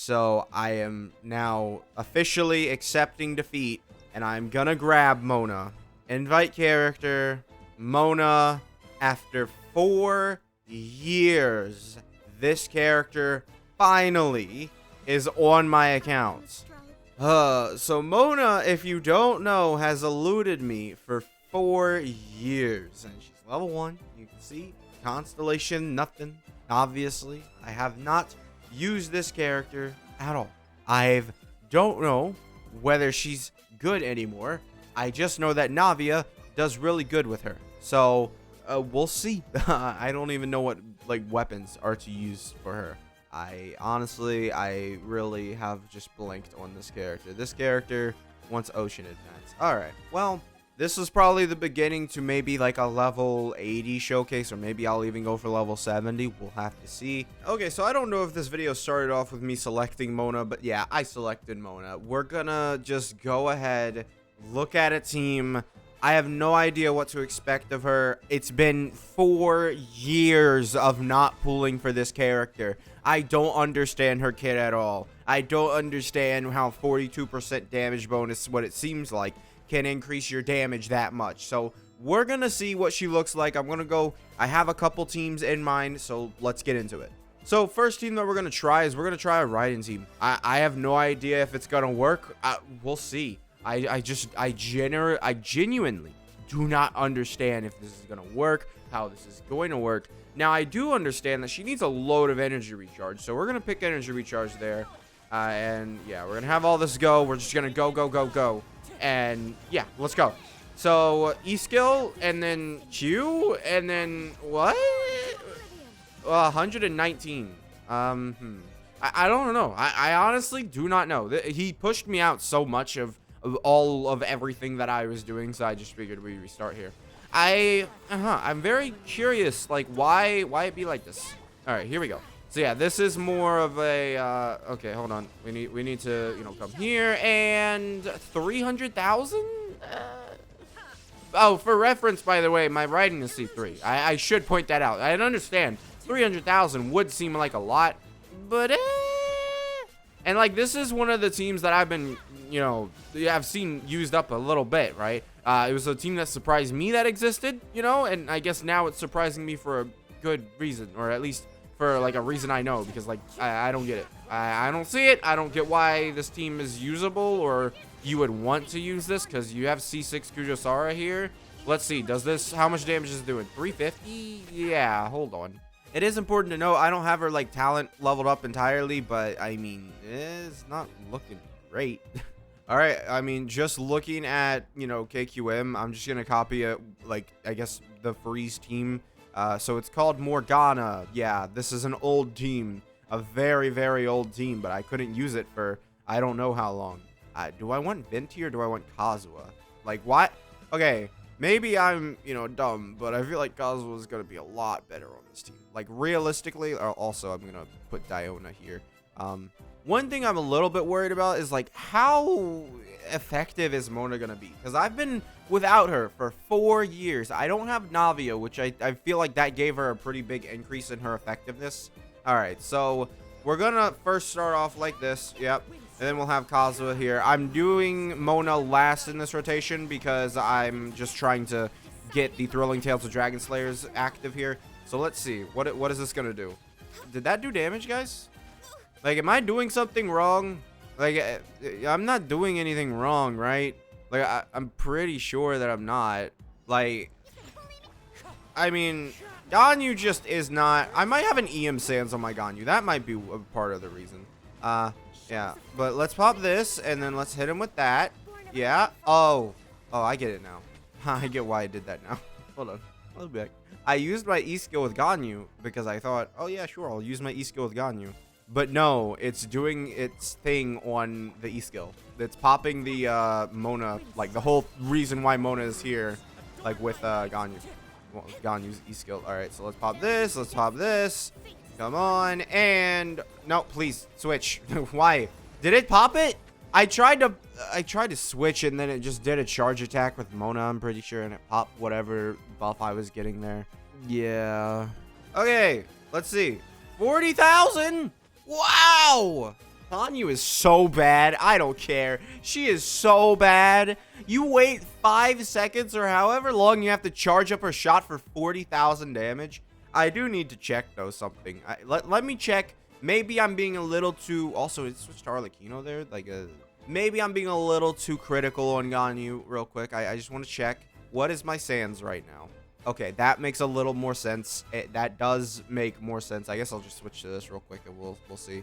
So I am now officially accepting defeat, and I'm gonna grab Mona. Invite character, Mona. After 4 years, this character finally is on my account. So Mona, if you don't know, has eluded me for 4 years, and she's level 1. You can see constellation, nothing. Obviously, I have not used this character at all. I don't know whether she's good anymore. I just know that Navia does really good with her. So we'll see. I don't even know what like weapons are to use for her. I really have just blinked on this character. This character wants ocean advance. All right. Well, this was probably the beginning to maybe like a level 80 showcase, or maybe I'll even go for level 70. We'll have to see. Okay, so I don't know if this video started off with me selecting Mona, but yeah, I selected Mona. We're gonna just go ahead, look at a team. I have no idea what to expect of her. It's been 4 years of not pulling for this character. I don't understand her kit at all. I don't understand how 42% damage bonus, what it seems like, can increase your damage that much. So we're gonna see what she looks like. I have a couple teams in mind, so let's get into it. So first team that we're gonna try is a Raiden team. I have no idea if it's gonna work. We'll see. I genuinely do not understand if this is gonna work, how this is going to work. Now I do understand that she needs a load of energy recharge, so we're gonna pick energy recharge there, and yeah, we're gonna have all this go. We're just gonna go, and yeah, let's go. So E skill, and then Q, and then what? 119. I don't know. I honestly do not know. He pushed me out so much of all of everything that I was doing, so I just figured we restart here. I'm very curious, like why it be like this. All right, here we go. So yeah, this is more of a okay, hold on. We need to, you know, come here, and 300,000. Oh, for reference, by the way, my Raiden is C3. I should point that out. I understand 300,000 would seem like a lot, but and like this is one of the teams that I've been, you know, I've seen used up a little bit, right? It was a team that surprised me that existed, you know, and I guess now it's surprising me for a good reason, or at least for like a reason I know, because like I don't get it. I don't see it. I don't get why this team is usable, or you would want to use this, because you have C6 Kujosara here. Let's see, how much damage is it doing? 350? Yeah, hold on. It is important to know I don't have her like talent leveled up entirely, but I mean, it's not looking great. All right, I mean, just looking at, you know, KQM, I'm just gonna copy it, like I guess the Freeze team. So it's called Morgana. Yeah, this is an old team, a very, very old team, but I couldn't use it for I don't know how long. Do I want Venti or do I want Kazuha? Like what? Okay, maybe I'm, you know, dumb, but I feel like Kazuha is gonna be a lot better on this team. Like realistically, also I'm gonna put Diona here. One thing I'm a little bit worried about is like how effective is Mona gonna be, because I've been without her for 4 years. I don't have Navia, which I feel like that gave her a pretty big increase in her effectiveness. All right, so we're gonna first start off like this. Yep. And then we'll have Kazuha here. I'm doing Mona last in this rotation because I'm just trying to get the Thrilling Tales of Dragon Slayers active here. So let's see. What is this gonna do? Did that do damage, guys? Like, am I doing something wrong? Like, I'm not doing anything wrong, right? Like, I'm pretty sure that I'm not. Like, I mean, Ganyu just is not. I might have an EM Sands on my Ganyu. That might be a part of the reason. Yeah. But let's pop this, and then let's hit him with that. Yeah. Oh, I get it now. I get why I did that now. Hold on. I'll be back. I used my E skill with Ganyu because I thought, oh yeah, sure, I'll use my E skill with Ganyu. But no, it's doing its thing on the E skill. It's popping the Mona, like the whole reason why Mona is here, like with Ganyu. Well, Ganyu's E skill. All right, so let's pop this. Let's pop this. Come on, and no, please switch. Why? Did it pop it? I tried to switch, and then it just did a charge attack with Mona, I'm pretty sure, and it popped whatever buff I was getting there. Yeah. Okay, let's see. 40,000. Wow. Ganyu is so bad. I don't care. She is so bad. You wait 5 seconds or however long you have to charge up her shot for 40,000 damage. I do need to check, though, something. Let me check. Maybe I'm being a little too... Also, it switched to Arlecchino there. Maybe I'm being a little too critical on Ganyu real quick. I just want to check. What is my Sans right now? Okay, that makes a little more sense. That does make more sense. I guess I'll just switch to this real quick and we'll see.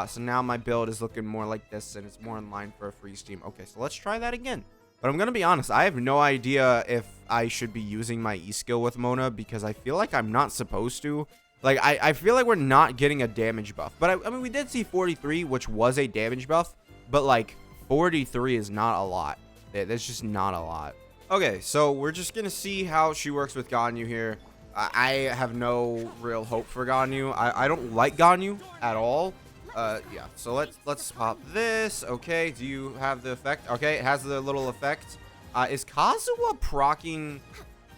So now my build is looking more like this and it's more in line for a freeze team. Okay, so let's try that again. But I'm going to be honest, I have no idea if I should be using my E-skill with Mona because I feel like I'm not supposed to. Like, I feel like we're not getting a damage buff. But, I mean, we did see 43, which was a damage buff. But, like, 43 is not a lot. That's just not a lot. Okay, so we're just going to see how she works with Ganyu here. I have no real hope for Ganyu. I don't like Ganyu at all. Yeah, so let's pop this. Okay, do you have the effect? Okay, it has the little effect. Is Kazuha proccing?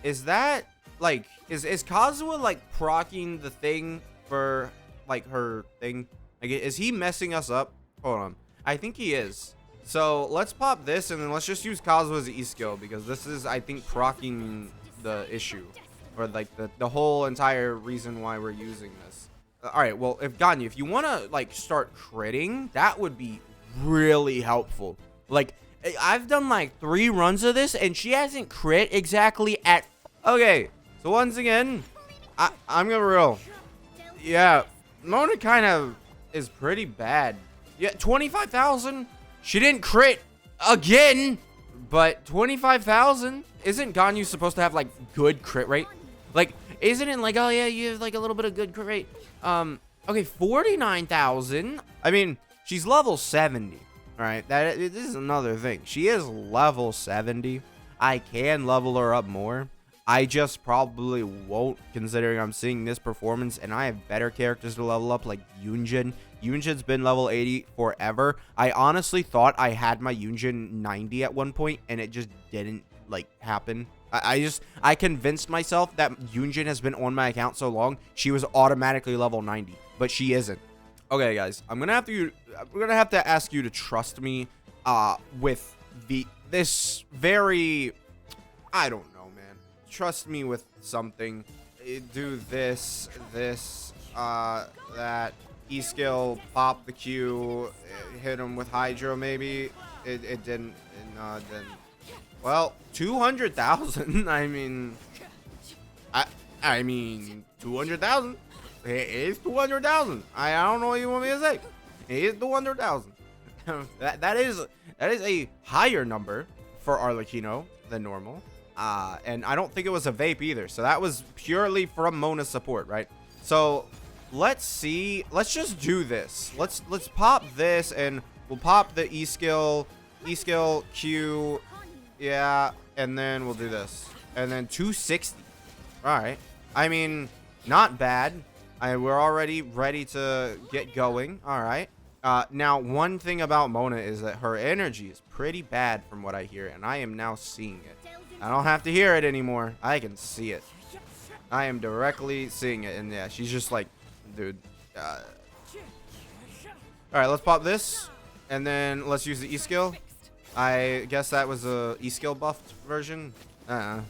Is that like is Kazuha like proccing the thing for like her thing? Like, is he messing us up? Hold on, I think he is. So let's pop this and then let's just use Kazuha's E-skill because this is, I think, proccing the issue or like the whole entire reason why we're using this. All right, well, if Ganyu, if you want to like start critting, that would be really helpful. Like, I've done like 3 runs of this and she hasn't crit exactly at... Okay, so once again, I'm gonna real. Yeah, Mona kind of is pretty bad. Yeah, 25,000. She didn't crit again, but 25,000. Isn't Ganyu supposed to have like good crit rate? Like, isn't it like, oh yeah, you have like a little bit of good crit rate? Okay, 49,000. I mean, she's level 70. All right, this is another thing. She is level 70. I can level her up more. I just probably won't, considering I'm seeing this performance and I have better characters to level up like Yunjin. Yunjin's been level 80 forever. I honestly thought I had my Yunjin 90 at one point and it just didn't like happen. I convinced myself that Yunjin has been on my account so long she was automatically level 90, but she isn't. Okay, guys, we're gonna have to ask you to trust me with this very, I don't know, man. Trust me with something. Do this, that. E-skill, pop the Q, hit him with Hydro maybe. It didn't. No, it didn't. Well, 200,000. I mean, I mean, 200,000. It is 200,000. I don't know what you want me to say. It is 200,000. that is a higher number for Arlecchino than normal. And I don't think it was a vape either. So that was purely from Mona's support, right? So let's see. Let's just do this. Let's pop this and we'll pop the E-skill, Q. Yeah, and then we'll do this. And then 260. All right. I mean, not bad. We're already ready to get going. All right. Now, one thing about Mona is that her energy is pretty bad from what I hear, and I am now seeing it. I don't have to hear it anymore. I can see it. I am directly seeing it, and yeah, she's just like, dude. All right, let's pop this, and then let's use the E-skill. I guess that was a E-skill buffed version. I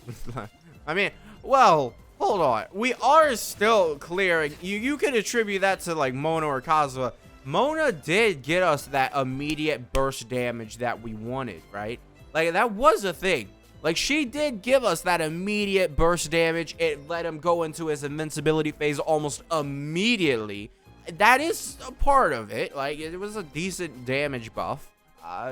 mean, well, hold on. We are still clearing. You could attribute that to like Mona or Kazuha. Mona did get us that immediate burst damage that we wanted, right? Like, that was a thing. Like, she did give us that immediate burst damage. It let him go into his invincibility phase almost immediately. That is a part of it. Like, it was a decent damage buff,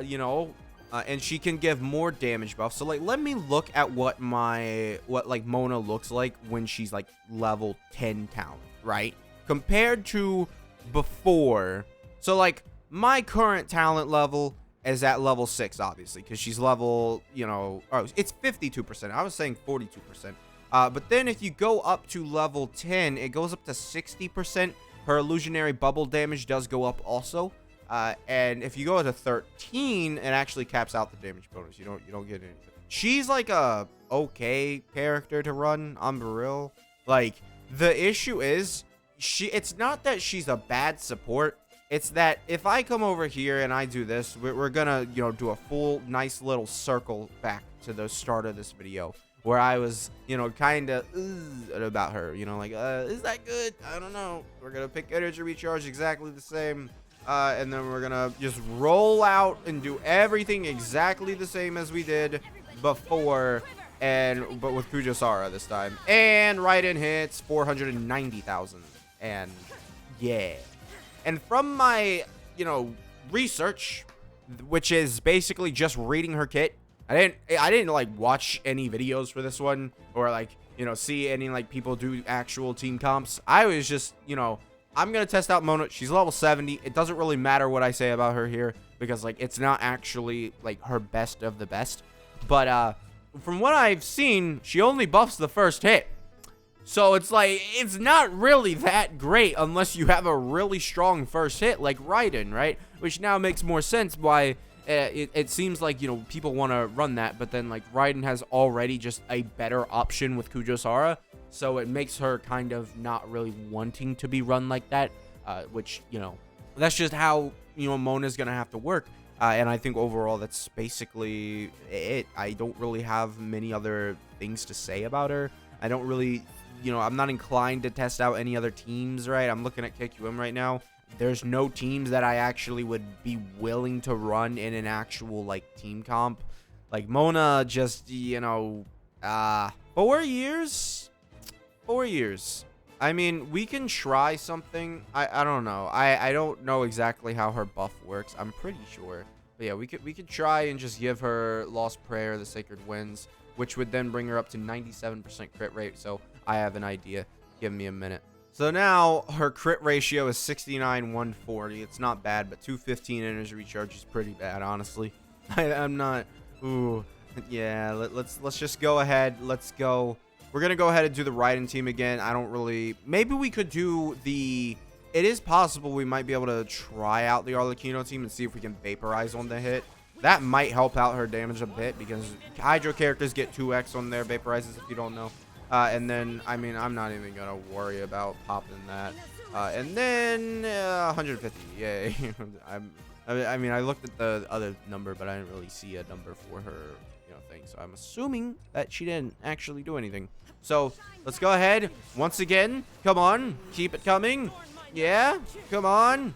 you know, and she can give more damage buff. So, like, let me look at what like Mona looks like when she's like level 10 talent, right? Compared to before. So, like, my current talent level is at level 6, obviously, because she's level, you know, oh, it's 52%. I was saying 42%. But then if you go up to level 10, it goes up to 60%. Her illusionary bubble damage does go up also. And if you go to 13, it actually caps out the damage bonus. You don't get anything. She's like a okay character to run, I'm real. Like, the issue is it's not that she's a bad support. It's that if I come over here and I do this, we're gonna, you know, do a full nice little circle back to the start of this video where I was, you know, kind of about her, you know, like, is that good? I don't know. We're gonna pick energy recharge exactly the same, and then we're gonna just roll out and do everything exactly the same as we did before, but with Kujosara this time. And Raiden hits 490,000, and yeah. And from my, you know, research, which is basically just reading her kit, I didn't like watch any videos for this one or like, you know, see any like people do actual team comps. I was just, you know, I'm going to test out Mona. She's level 70. It doesn't really matter what I say about her here because like it's not actually like her best of the best. But from what I've seen, she only buffs the first hit. So it's like, it's not really that great unless you have a really strong first hit like Raiden, right? Which now makes more sense why it seems like, you know, people want to run that. But then like Raiden has already just a better option with Kujosara. So it makes her kind of not really wanting to be run like that. Which, you know, that's just how, you know, Mona's going to have to work. And I think overall that's basically it. I don't really have many other things to say about her. I don't really... You know, I'm not inclined to test out any other teams, right? I'm looking at KQM right now. There's no teams that I actually would be willing to run in an actual, like, team comp. Like, Mona just, you know, 4 years? 4 years. I mean, we can try something. I don't know. I don't know exactly how her buff works. I'm pretty sure. But yeah, we could try and just give her Lost Prayer, the Sacred Winds, which would then bring her up to 97% crit rate. So I have an idea. Give me a minute. So now her crit ratio is 69-140. It's not bad, but 215 energy recharge is pretty bad, honestly. I'm not. Ooh, yeah. Let's just go ahead. Let's go. We're gonna go ahead and do the Raiden team again. I don't really. Maybe we could do the. It is possible we might be able to try out the Arlecchino team and see if we can vaporize on the hit. That might help out her damage a bit because Hydro characters get 2x on their vaporizes if you don't know. And then, I mean, I'm not even going to worry about popping that. And then 150. Yay. I mean, I looked at the other number, but I didn't really see a number for her, you know, thing. So I'm assuming that she didn't actually do anything. So let's go ahead. Once again, come on. Keep it coming. Yeah, come on.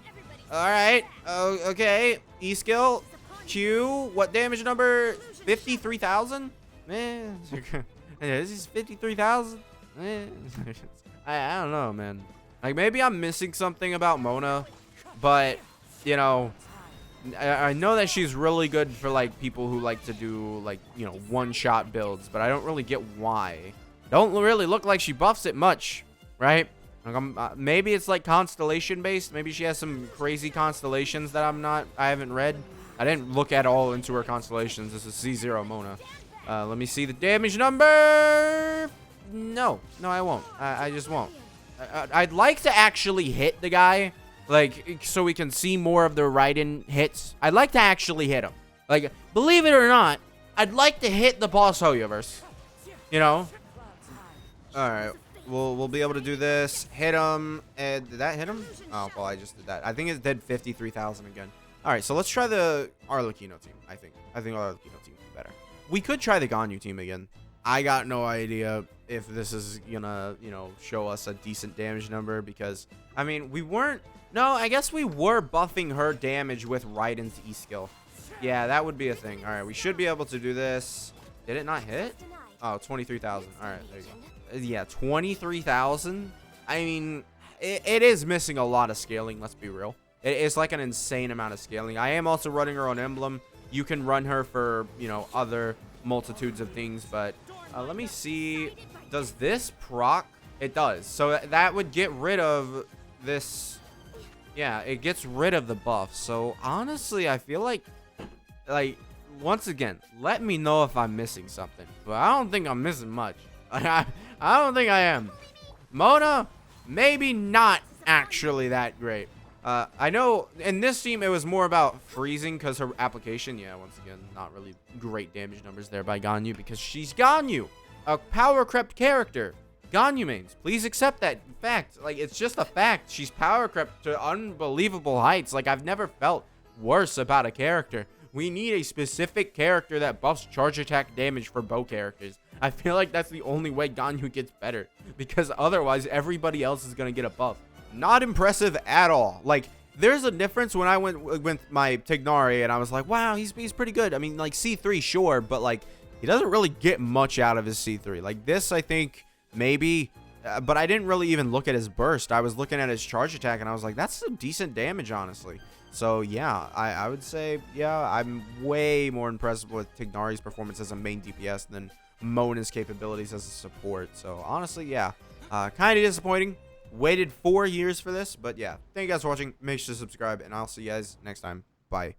All right. Oh, okay. E-skill. Q. What damage number? 53,000? Man. This is 53,000. I don't know, man. Like, maybe I'm missing something about Mona, but, you know, I know that she's really good for, like, people who like to do, like, you know, one-shot builds, but I don't really get why. Don't really look like she buffs it much, right? Like, maybe it's, like, constellation-based. Maybe she has some crazy constellations that I haven't read. I didn't look at all into her constellations. This is C0 Mona. Let me see the damage number. No, I won't. I just won't. I'd like to actually hit the guy, like, so we can see more of the Raiden hits. I'd like to actually hit him. Like, believe it or not, I'd like to hit the boss Hoyoverse. You know? Alright. We'll be able to do this. Hit him. And did that hit him? Oh, well, I just did that. I think it did 53,000 again. Alright, so let's try the Arlecchino team, I think. I think Arlecchino team is better. We could try the Ganyu team again. I got no idea if this is gonna, you know, show us a decent damage number because, I mean, we weren't... No, I guess we were buffing her damage with Raiden's E-skill. Yeah, that would be a thing. All right, we should be able to do this. Did it not hit? Oh, 23,000. All right, there you go. Yeah, 23,000. I mean, it is missing a lot of scaling, let's be real. It's like an insane amount of scaling. I am also running her on Emblem. You can run her for, you know, other multitudes of things, but let me see. Does this proc? It does. So that would get rid of this. Yeah, it gets rid of the buff. So honestly, I feel like, once again, let me know if I'm missing something. But I don't think I'm missing much. I don't think I am. Mona, maybe not actually that great. I know in this team it was more about freezing because her application, yeah, once again, not really great damage numbers there by Ganyu because she's Ganyu, a power crept character. Ganyu mains. Please accept that fact. Like, it's just a fact. She's power crept to unbelievable heights. Like, I've never felt worse about a character. We need a specific character that buffs charge attack damage for bow characters. I feel like that's the only way Ganyu gets better, because otherwise everybody else is going to get a buff. Not impressive at all. Like, there's a difference when I went with my Tignari and I was like, wow, he's pretty good. I mean, like, C3, sure, but like, he doesn't really get much out of his C3. Like, this, I think, maybe, but I didn't really even look at his burst. I was looking at his charge attack and I was like, that's some decent damage, honestly. So yeah, I would say, yeah, I'm way more impressed with Tignari's performance as a main DPS than Mona's capabilities as a support. So honestly, yeah, kind of disappointing. Waited 4 years for this, but yeah. Thank you guys for watching. Make sure to subscribe, and I'll see you guys next time. Bye.